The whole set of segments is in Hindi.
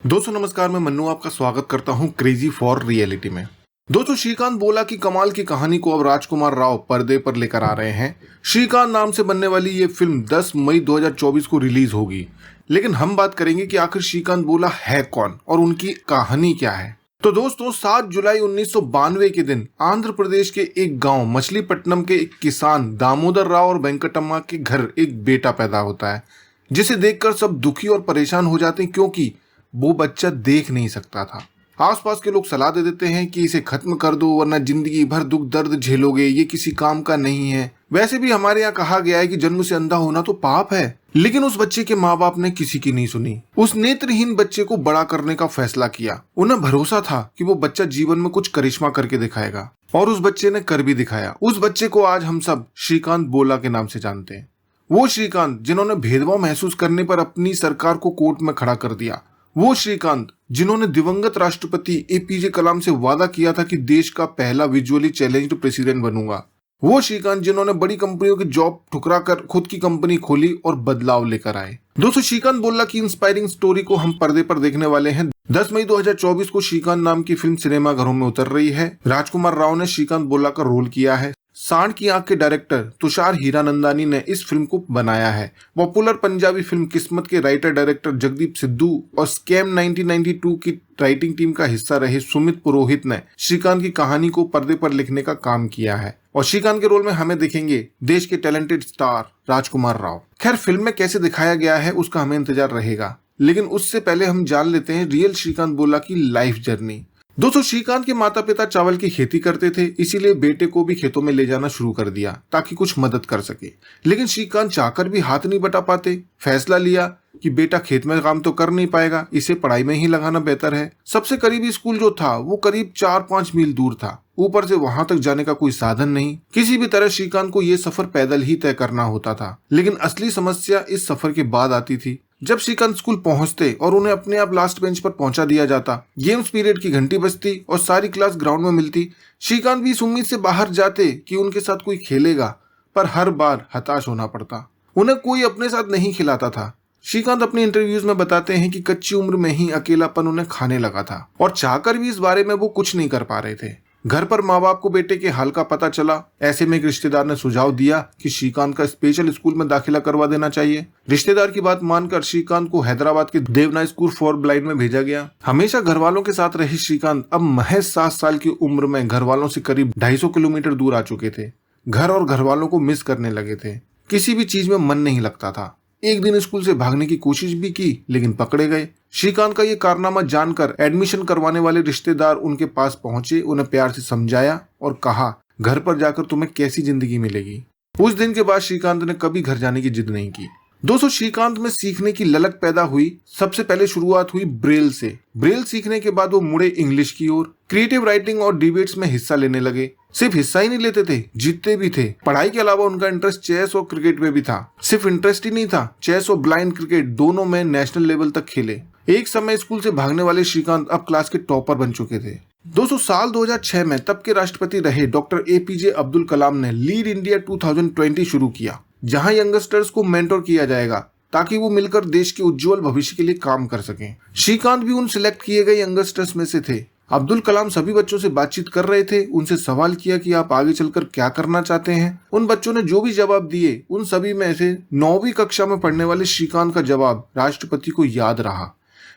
दोस्तों नमस्कार, मैं मन्नू आपका स्वागत करता हूं क्रेजी फॉर रियलिटी में। दोस्तों श्रीकांत बोला की कमाल की कहानी को अब राजकुमार राव पर्दे पर लेकर आ रहे हैं। श्रीकांत नाम से बनने वाली ये फिल्म 10 मई 2024 को रिलीज होगी। लेकिन हम बात करेंगे कि आखिर श्रीकांत बोला है कौन और उनकी कहानी क्या है। तो दोस्तों 7 जुलाई 1992 के दिन आंध्र प्रदेश के एक गांव मछलीपट्टनम के एक किसान दामोदर राव और वेंकटम्मा के घर एक बेटा पैदा होता है, जिसे देखकर सब दुखी और परेशान हो जाते हैं क्योंकि वो बच्चा देख नहीं सकता था। आसपास के लोग सलाह दे देते हैं कि इसे खत्म कर दो वरना जिंदगी भर दुख दर्द झेलोगे, ये किसी काम का नहीं है। वैसे भी हमारे यहाँ कहा गया है कि जन्म से अंधा होना तो पाप है। लेकिन उस बच्चे के माँ बाप ने किसी की नहीं सुनी। उस नेत्रहीन बच्चे को बड़ा करने का फैसला किया। उन्हें भरोसा था कि वो बच्चा जीवन में कुछ करिश्मा करके दिखाएगा, और उस बच्चे ने कर भी दिखाया। उस बच्चे को आज हम सब श्रीकांत बोला के नाम से जानते हैं। वो श्रीकांत जिन्होंने भेदभाव महसूस करने पर अपनी सरकार को कोर्ट में खड़ा कर दिया। वो श्रीकांत जिन्होंने दिवंगत राष्ट्रपति एपीजे कलाम से वादा किया था कि देश का पहला विजुअली चैलेंज्ड प्रेसिडेंट बनूंगा। वो श्रीकांत जिन्होंने बड़ी कंपनियों की जॉब ठुकरा कर खुद की कंपनी खोली और बदलाव लेकर आए। दोस्तों श्रीकांत बोल्ला की इंस्पायरिंग स्टोरी को हम पर्दे पर देखने वाले हैं। 10 मई 2024 को श्रीकांत नाम की फिल्म सिनेमाघरों में उतर रही है। राजकुमार राव ने श्रीकांत बोल्ला का रोल किया है। सांड की आंख के डायरेक्टर तुषार हीरानंदानी ने इस फिल्म को बनाया है। पॉपुलर पंजाबी फिल्म किस्मत के राइटर डायरेक्टर जगदीप सिद्धू और स्कैम 1992 की राइटिंग टीम का हिस्सा रहे सुमित पुरोहित ने श्रीकांत की कहानी को पर्दे पर लिखने का काम किया है। और श्रीकांत के रोल में हमें दिखेंगे देश के टैलेंटेड स्टार राजकुमार राव। खैर फिल्म में कैसे दिखाया गया है उसका हमें इंतजार रहेगा, लेकिन उससे पहले हम जान लेते हैं रियल श्रीकांत बोल्ला की लाइफ जर्नी। दोस्तों श्रीकांत के माता पिता चावल की खेती करते थे, इसीलिए बेटे को भी खेतों में ले जाना शुरू कर दिया ताकि कुछ मदद कर सके। लेकिन श्रीकांत चाहकर भी हाथ नहीं बटा पाते। फैसला लिया कि बेटा खेत में काम तो कर नहीं पाएगा, इसे पढ़ाई में ही लगाना बेहतर है। सबसे करीबी स्कूल जो था वो करीब 4-5 मील दूर था। ऊपर से वहां तक जाने का कोई साधन नहीं। किसी भी तरह श्रीकांत को ये सफर पैदल ही तय करना होता था। लेकिन असली समस्या इस सफर के बाद आती थी, जब श्रीकांत स्कूल पहुंचते और उन्हें अपने आप लास्ट बेंच पर पहुंचा दिया जाता। गेम्स पीरियड की घंटी बजती और सारी क्लास ग्राउंड में मिलती। श्रीकांत भी इस उम्मीद से बाहर जाते कि उनके साथ कोई खेलेगा, पर हर बार हताश होना पड़ता। उन्हें कोई अपने साथ नहीं खिलाता था। श्रीकांत अपने इंटरव्यूज में बताते हैं कि कच्ची उम्र में ही अकेलापन उन्हें खाने लगा था और चाहकर भी इस बारे में वो कुछ नहीं कर पा रहे थे। घर पर माँ बाप को बेटे के हाल का पता चला। ऐसे में एक रिश्तेदार ने सुझाव दिया कि श्रीकांत का स्पेशल स्कूल में दाखिला करवा देना चाहिए। रिश्तेदार की बात मानकर श्रीकांत को हैदराबाद के देवना स्कूल फॉर ब्लाइंड में भेजा गया। हमेशा घर वालों के साथ रहे श्रीकांत अब महज 7 साल की उम्र में घर वालों से करीब 250 किलोमीटर दूर आ चुके थे। घर और घर वालों को मिस करने लगे थे। किसी भी चीज में मन नहीं लगता था। एक दिन स्कूल से भागने की कोशिश भी की, लेकिन पकड़े गए। श्रीकांत का ये कारनामा जानकर एडमिशन करवाने वाले रिश्तेदार उनके पास पहुंचे, उन्हें प्यार से समझाया और कहा घर पर जाकर तुम्हें कैसी जिंदगी मिलेगी। उस दिन के बाद श्रीकांत ने कभी घर जाने की जिद नहीं की। दोस्तों श्रीकांत में सीखने की ललक पैदा हुई। सबसे पहले शुरुआत हुई ब्रेल से। ब्रेल सीखने के बाद वो मुड़े इंग्लिश की ओर। क्रिएटिव राइटिंग और डिबेट्स में हिस्सा लेने लगे। सिर्फ हिस्सा ही नहीं लेते थे, जीतते भी थे। पढ़ाई के अलावा उनका इंटरेस्ट चेस और क्रिकेट में भी था। सिर्फ इंटरेस्ट ही नहीं था, चेस और ब्लाइंड क्रिकेट दोनों में नेशनल लेवल तक खेले। एक समय स्कूल से भागने वाले श्रीकांत अब क्लास के टॉपर बन चुके थे। दोस्तों साल 2006 में तब के राष्ट्रपति रहे डॉक्टर एपीजे अब्दुल कलाम ने लीड इंडिया 2020 शुरू किया, जहां यंगस्टर्स को मेंटोर किया जाएगा ताकि वो मिलकर देश के उज्जवल भविष्य के लिए काम कर सकें। श्रीकांत भी उन सिलेक्ट किए गए यंगस्टर्स में से थे। अब्दुल कलाम सभी बच्चों से बातचीत कर रहे थे। उनसे सवाल किया कि आप आगे चलकर क्या करना चाहते हैं। उन बच्चों ने जो भी जवाब दिए, उन सभी में से 9वीं कक्षा में पढ़ने वाले श्रीकांत का जवाब राष्ट्रपति को याद रहा।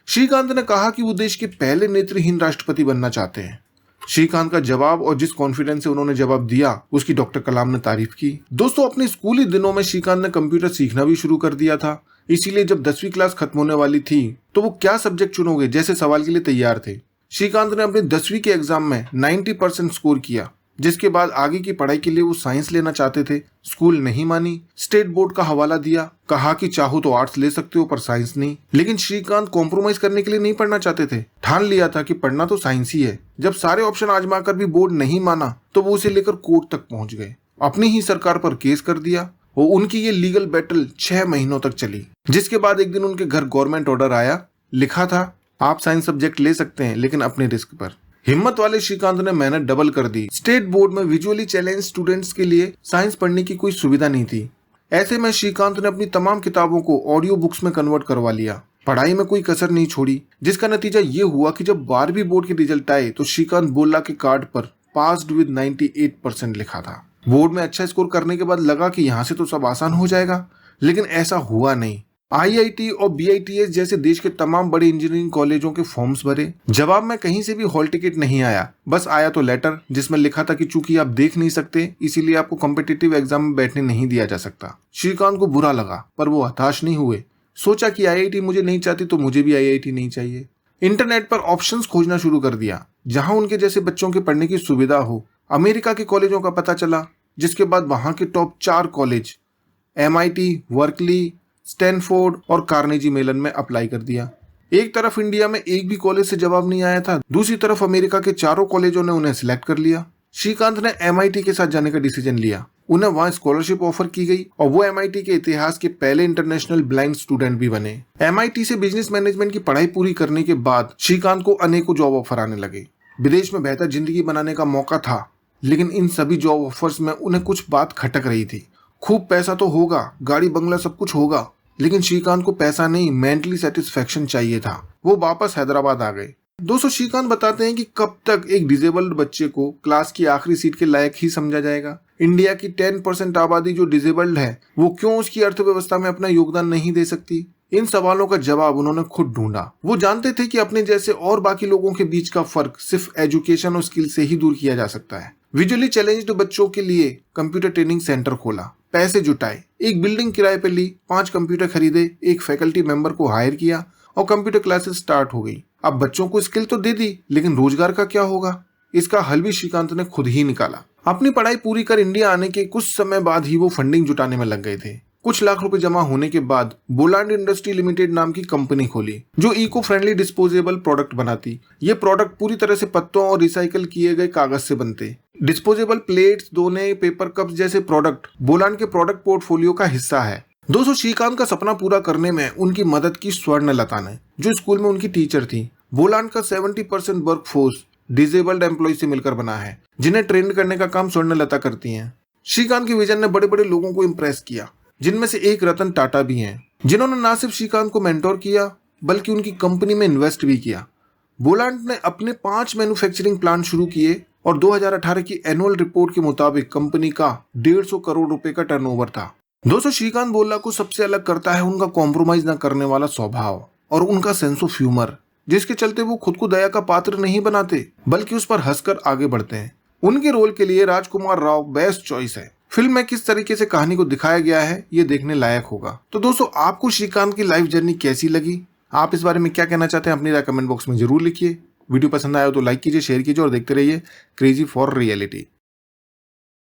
श्रीकांत ने कहा कि वो देश के पहले नेत्रहीन राष्ट्रपति बनना चाहते हैं। श्रीकांत का जवाब और जिस कॉन्फिडेंस से उन्होंने जवाब दिया, उसकी डॉक्टर कलाम ने तारीफ की। दोस्तों अपने स्कूली दिनों में श्रीकांत ने कंप्यूटर सीखना भी शुरू कर दिया था। इसीलिए जब 10वीं क्लास खत्म होने वाली थी तो वो क्या सब्जेक्ट चुनोगे जैसे सवाल के लिए तैयार थे। श्रीकांत ने अपने 10वीं के एग्जाम में 90% स्कोर किया, जिसके बाद आगे की पढ़ाई के लिए वो साइंस लेना चाहते थे। स्कूल नहीं मानी, स्टेट बोर्ड का हवाला दिया, कहा कि चाहो तो आर्ट्स ले सकते हो पर साइंस नहीं। लेकिन श्रीकांत कॉम्प्रोमाइज करने के लिए नहीं पढ़ना चाहते थे। ठान लिया था कि पढ़ना तो साइंस ही है। जब सारे ऑप्शन आजमाकर भी बोर्ड नहीं माना तो वो उसे लेकर कोर्ट तक पहुंच गए। अपनी ही सरकार पर केस कर दिया। वो उनकी ये लीगल बैटल 6 महीनों तक चली, जिसके बाद एक दिन उनके घर गवर्नमेंट ऑर्डर आया। लिखा था आप साइंस सब्जेक्ट ले सकते हैं लेकिन अपने रिस्क पर। हिम्मत वाले श्रीकांत ने मेहनत डबल कर दी। स्टेट बोर्ड में विजुअली चैलेंज स्टूडेंट्स के लिए साइंस पढ़ने की कोई सुविधा नहीं थी। ऐसे में श्रीकांत ने अपनी तमाम किताबों को ऑडियो बुक्स में कन्वर्ट करवा लिया। पढ़ाई में कोई कसर नहीं छोड़ी, जिसका नतीजा ये हुआ कि जब 12वीं बोर्ड के रिजल्ट आए तो श्रीकांत बोल्ला के कार्ड पर पास्ड विद 98% लिखा था। बोर्ड में अच्छा स्कोर करने के बाद लगा कि यहाँ से तो सब आसान हो जाएगा, लेकिन ऐसा हुआ नहीं। आईआईटी और बीआईटीएस जैसे देश के तमाम बड़े इंजीनियरिंग कॉलेजों के फॉर्म्स भरे। जवाब में कहीं से भी हॉल टिकट नहीं आया, बस आया तो लेटर जिसमें लिखा था कि चूंकि आप देख नहीं सकते इसीलिए आपको कॉम्पिटिटिव एग्जाम में बैठने नहीं दिया जा सकता। श्रीकांत को बुरा लगा, पर वो हताश नहीं हुए। सोचा कि आईआईटी मुझे नहीं चाहती तो मुझे भी आईआईटी नहीं चाहिए। इंटरनेट पर ऑप्शंस खोजना शुरू कर दिया जहां उनके जैसे बच्चों के पढ़ने की सुविधा हो। अमेरिका के कॉलेजों का पता चला, जिसके बाद वहां के टॉप 4 कॉलेज MIT, वर्कली, स्टैनफोर्ड और कार्नेजी मेलन में अप्लाई कर दिया। एक तरफ इंडिया में एक भी कॉलेज से जवाब नहीं आया था, दूसरी तरफ अमेरिका के 4 कॉलेजों ने उन्हें सिलेक्ट कर लिया। श्रीकांत ने MIT के साथ जाने का डिसीजन लिया। उन्हें वहां स्कॉलरशिप ऑफर की गई और वो MIT के इतिहास के पहले इंटरनेशनल ब्लाइंड स्टूडेंट भी बने। MIT से बिजनेस मैनेजमेंट की पढ़ाई पूरी करने के बाद श्रीकांत को अनेकों जॉब ऑफर आने लगे। विदेश में बेहतर जिंदगी बनाने का मौका था, लेकिन इन सभी जॉब ऑफर्स में उन्हें कुछ बात खटक रही थी। खूब पैसा तो होगा, गाड़ी बंगला सब कुछ होगा, लेकिन श्रीकांत को पैसा नहीं, मेंटली सेटिस्फेक्शन चाहिए था। वो वापस हैदराबाद आ गए। दोस्तों, श्रीकांत बताते हैं कि कब तक एक डिसेबल्ड बच्चे को क्लास की आखिरी सीट के लायक ही समझा जाएगा। इंडिया की 10% आबादी जो डिसेबल्ड है, वो क्यों उसकी अर्थव्यवस्था में अपना योगदान नहीं दे सकती? इन सवालों का जवाब उन्होंने खुद ढूंढा। वो जानते थे कि अपने जैसे और बाकी लोगों के बीच का फर्क सिर्फ एजुकेशन और स्किल से ही दूर किया जा सकता है। विजुअली चैलेंज्ड बच्चों के लिए कंप्यूटर ट्रेनिंग सेंटर खोला, पैसे जुटाए, एक बिल्डिंग किराए पर ली, 5 कंप्यूटर खरीदे, एक फैकल्टी मेंबर को हायर किया और कंप्यूटर क्लासेस स्टार्ट हो गई। अब बच्चों को स्किल तो दे दी, लेकिन रोजगार का क्या होगा? इसका हल भी श्रीकांत ने खुद ही निकाला। अपनी पढ़ाई पूरी कर इंडिया आने के कुछ समय बाद ही वो फंडिंग जुटाने में लग गए थे। कुछ लाख रुपए जमा होने के बाद बोलांड इंडस्ट्री लिमिटेड नाम की कंपनी खोली, जो इको फ्रेंडली डिस्पोजेबल प्रोडक्ट बनाती। ये प्रोडक्ट पूरी तरह से पत्तों और रिसाइकल किए गए कागज से बनते। डिस्पोजेबल प्लेट्स, दोने, पेपर कप्स जैसे प्रोडक्ट बोलांड के प्रोडक्ट पोर्टफोलियो का हिस्सा है। दोस्तों, श्रीकांत का सपना पूरा करने में उनकी मदद की स्वर्णलता ने, जो स्कूल में उनकी टीचर थी। बोलांड का 70% वर्कफोर्स डिसेबल्ड एम्प्लॉय से मिलकर बना है, जिन्हें ट्रेन करने का काम स्वर्णलता करती हैं। श्रीकांत के विजन ने बड़े बड़े लोगों को इम्प्रेस किया, जिनमें से एक रतन टाटा भी हैं, जिन्होंने न सिर्फ श्रीकांत को मेंटोर किया बल्कि उनकी कंपनी में इन्वेस्ट भी किया। बोलांड ने अपने 5 मैन्युफैक्चरिंग प्लांट शुरू किए और 2018 की एनुअल रिपोर्ट के मुताबिक कंपनी का 150 करोड़ रुपए का टर्नओवर था। दोस्तों, श्रीकांत बोल्ला को सबसे अलग करता है उनका कॉम्प्रोमाइज न करने वाला स्वभाव और उनका सेंस ऑफ ह्यूमर, जिसके चलते वो खुद को दया का पात्र नहीं बनाते बल्कि उस पर हंसकर आगे बढ़ते हैं। उनके रोल के लिए राजकुमार राव बेस्ट चॉइस है। फिल्म में किस तरीके से कहानी को दिखाया गया है, ये देखने लायक होगा। तो दोस्तों, आपको श्रीकांत की लाइफ जर्नी कैसी लगी? आप इस बारे में क्या कहना चाहते हैं? अपनी राय कमेंट बॉक्स में जरूर लिखिए। वीडियो पसंद आया हो तो लाइक कीजिए, शेयर कीजिए और देखते रहिए क्रेजी फॉर रियलिटी।